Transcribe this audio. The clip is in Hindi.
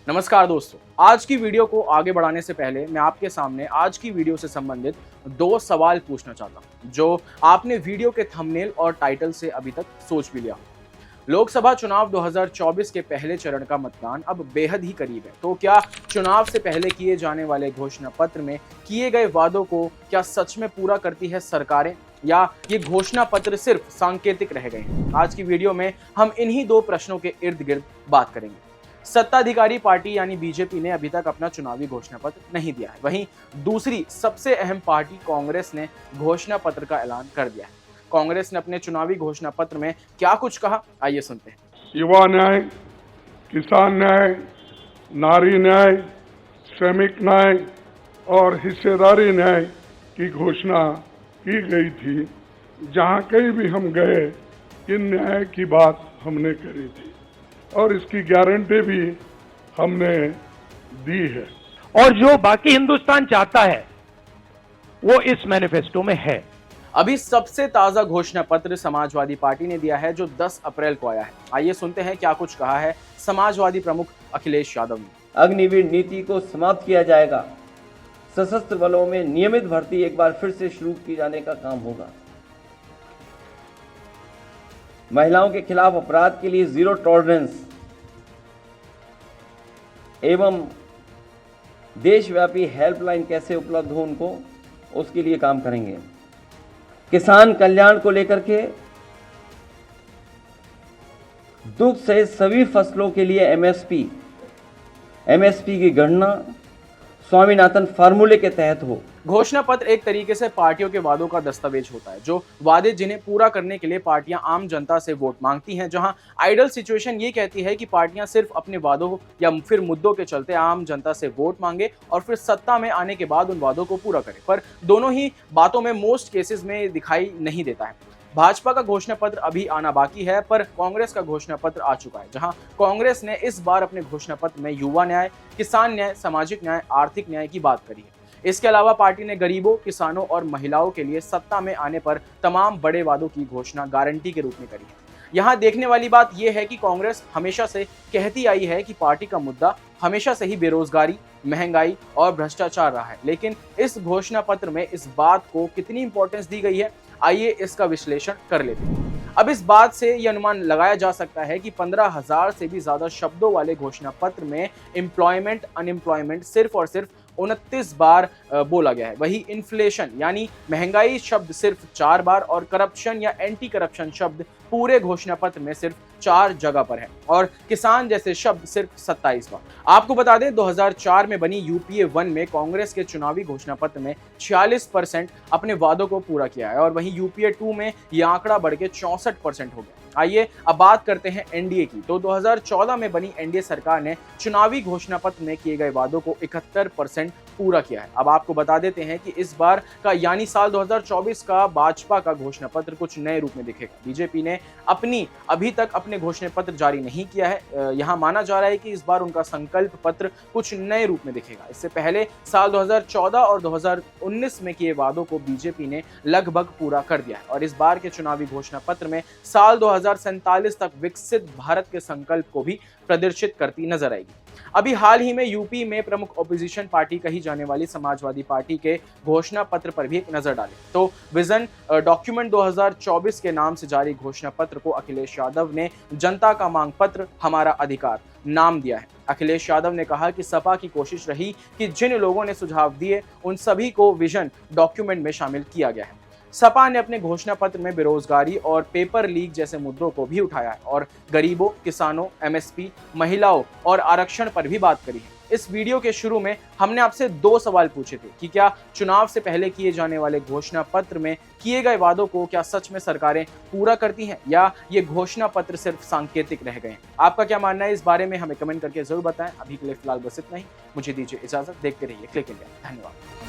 नमस्कार दोस्तों, आज की वीडियो को आगे बढ़ाने से पहले मैं आपके सामने आज की वीडियो से संबंधित दो सवाल पूछना चाहता हूं, जो आपने वीडियो के थंबनेल और टाइटल से अभी तक सोच भी लिया हो। लोकसभा चुनाव 2024 के पहले चरण का मतदान अब बेहद ही करीब है, तो क्या चुनाव से पहले किए जाने वाले घोषणा पत्र में किए गए वादों को क्या सच में पूरा करती है सरकारें, या ये घोषणा पत्र सिर्फ सांकेतिक रह गए हैं? आज की वीडियो में हम इन्हीं दो प्रश्नों के इर्द गिर्द बात करेंगे। सत्ताधिकारी पार्टी यानी बीजेपी ने अभी तक अपना चुनावी घोषणा पत्र नहीं दिया है, वहीं दूसरी सबसे अहम पार्टी कांग्रेस ने घोषणा पत्र का ऐलान कर दिया है। कांग्रेस ने अपने चुनावी घोषणा पत्र में क्या कुछ कहा, आइए सुनते हैं। युवा न्याय, किसान न्याय, नारी न्याय, श्रमिक न्याय और हिस्सेदारी न्याय की घोषणा की गई थी। जहां कहीं भी हम गए, इन न्याय की बात हमने करी थी और इसकी गारंटी भी हमने दी है। और जो बाकी हिंदुस्तान चाहता है वो इस मैनिफेस्टो में है। अभी सबसे ताजा घोषणा पत्र समाजवादी पार्टी ने दिया है, जो 10 अप्रैल को आया है। आइए सुनते हैं क्या कुछ कहा है समाजवादी प्रमुख अखिलेश यादव ने। अग्निवीर नीति को समाप्त किया जाएगा। सशस्त्र बलों में नियमित भर्ती एक बार फिर से शुरू की जाने का काम होगा। महिलाओं के खिलाफ अपराध के लिए जीरो टॉलरेंस एवं देशव्यापी हेल्पलाइन कैसे उपलब्ध हो उनको, उसके लिए काम करेंगे। किसान कल्याण को लेकर के दुग्ध सहित सभी फसलों के लिए एमएसपी की गणना स्वामीनाथन फार्मूले के तहत हो। घोषणा पत्र एक तरीके से पार्टियों के वादों का दस्तावेज होता है, जो वादे जिन्हें पूरा करने के लिए पार्टियां आम जनता से वोट मांगती हैं। जहां आइडल सिचुएशन ये कहती है कि पार्टियां सिर्फ अपने वादों या फिर मुद्दों के चलते आम जनता से वोट मांगे और फिर सत्ता में आने के बाद उन वादों को पूरा करें, पर दोनों ही बातों में मोस्ट केसेस में दिखाई नहीं देता है। भाजपा का घोषणा पत्र अभी आना बाकी है, पर कांग्रेस का घोषणा पत्र आ चुका है, जहां कांग्रेस ने इस बार अपने घोषणा पत्र में युवा न्याय, किसान न्याय, सामाजिक न्याय, आर्थिक न्याय की बात करी है। इसके अलावा पार्टी ने गरीबों, किसानों और महिलाओं के लिए सत्ता में आने पर तमाम बड़े वादों की घोषणा गारंटी के रूप में करी है। यहाँ देखने वाली बात यह है कि कांग्रेस हमेशा से कहती आई है कि पार्टी का मुद्दा हमेशा से ही बेरोजगारी, महंगाई और भ्रष्टाचार रहा है, लेकिन इस घोषणा पत्र में इस बात को कितनी इंपॉर्टेंस दी गई है, आइए इसका विश्लेषण कर लेते हैं। अब इस बात से यह अनुमान लगाया जा सकता है कि 15,000 से भी ज्यादा शब्दों वाले घोषणा पत्र में एम्प्लॉयमेंट, अनएम्प्लॉयमेंट सिर्फ और सिर्फ 29 बार बोला गया है। वही इन्फ्लेशन यानी महंगाई शब्द सिर्फ 4 बार और करप्शन या एंटी करप्शन शब्द पूरे घोषणा पत्र में सिर्फ 4 जगह पर है, और किसान जैसे शब्द सिर्फ 27 बार। आपको बता दें, 2004 में बनी यूपीए 1 में कांग्रेस के चुनावी घोषणा पत्र में 46% अपने वादों को पूरा किया है, और वहीं यूपीए 2 में यह आंकड़ा बढ़ के 64% हो गया। आइए अब बात करते हैं एनडीए की। तो 2014 में बनी एनडीए सरकार ने चुनावी घोषणा पत्र में किए गए वादों को 71% पूरा किया है। अब आपको बता देते हैं कि इस बार का यानी साल 2024 का भाजपा का घोषणा पत्र कुछ नए रूप में दिखेगा। बीजेपी ने अभी तक अपने घोषणा पत्र जारी नहीं किया है। यहाँ माना जा रहा है कि इस बार उनका संकल्प पत्र कुछ नए रूप में दिखेगा। इससे पहले साल 2014 और 2019 में किए वादों को बीजेपी ने लगभग पूरा कर दिया है, और इस बार के चुनावी घोषणा पत्र में साल 2047 तक विकसित भारत के संकल्प को भी प्रदर्शित करती नजर आएगी। अभी हाल ही में यूपी में प्रमुख ओपोजिशन पार्टी कही जाने वाली समाजवादी पार्टी के घोषणा पत्र पर भी एक नजर डालें तो विजन डॉक्यूमेंट 2024 के नाम से जारी घोषणा पत्र को अखिलेश यादव ने जनता का मांग पत्र हमारा अधिकार नाम दिया है। अखिलेश यादव ने कहा कि सपा की कोशिश रही कि जिन लोगों ने सुझाव दिए उन सभी को विजन डॉक्यूमेंट में शामिल किया गया है। सपा ने अपने घोषणा पत्र में बेरोजगारी और पेपर लीक जैसे मुद्दों को भी उठाया है, और गरीबों, किसानों, एमएसपी, महिलाओं और आरक्षण पर भी बात करी है। इस वीडियो के शुरू में हमने आपसे 2 सवाल पूछे थे कि क्या चुनाव से पहले किए जाने वाले घोषणा पत्र में किए गए वादों को क्या सच में सरकारें पूरा करती हैं, या ये घोषणा पत्र सिर्फ सांकेतिक रह गए हैं? आपका क्या मानना है इस बारे में हमें कमेंट करके जरूर बताएं। अभी के लिए फिलहाल बस इतना ही। मुझे दीजिए इजाजत। देखते रहिए क्लिक इंडिया। धन्यवाद।